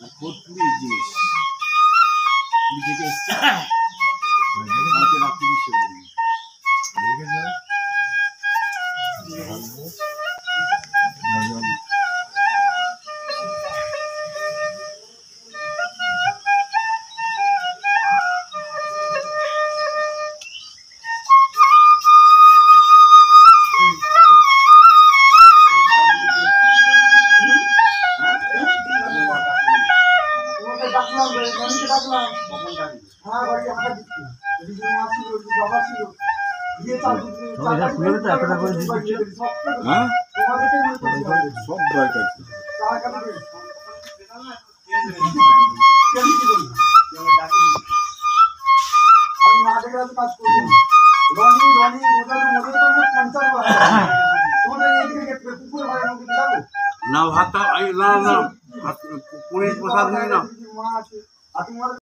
কোটপুরি জিনিস থেকে এসছে কালকে রাত্রি বিশ্বকর্মী না ভাত না পুরীর প্রসাদ নিয়ে না।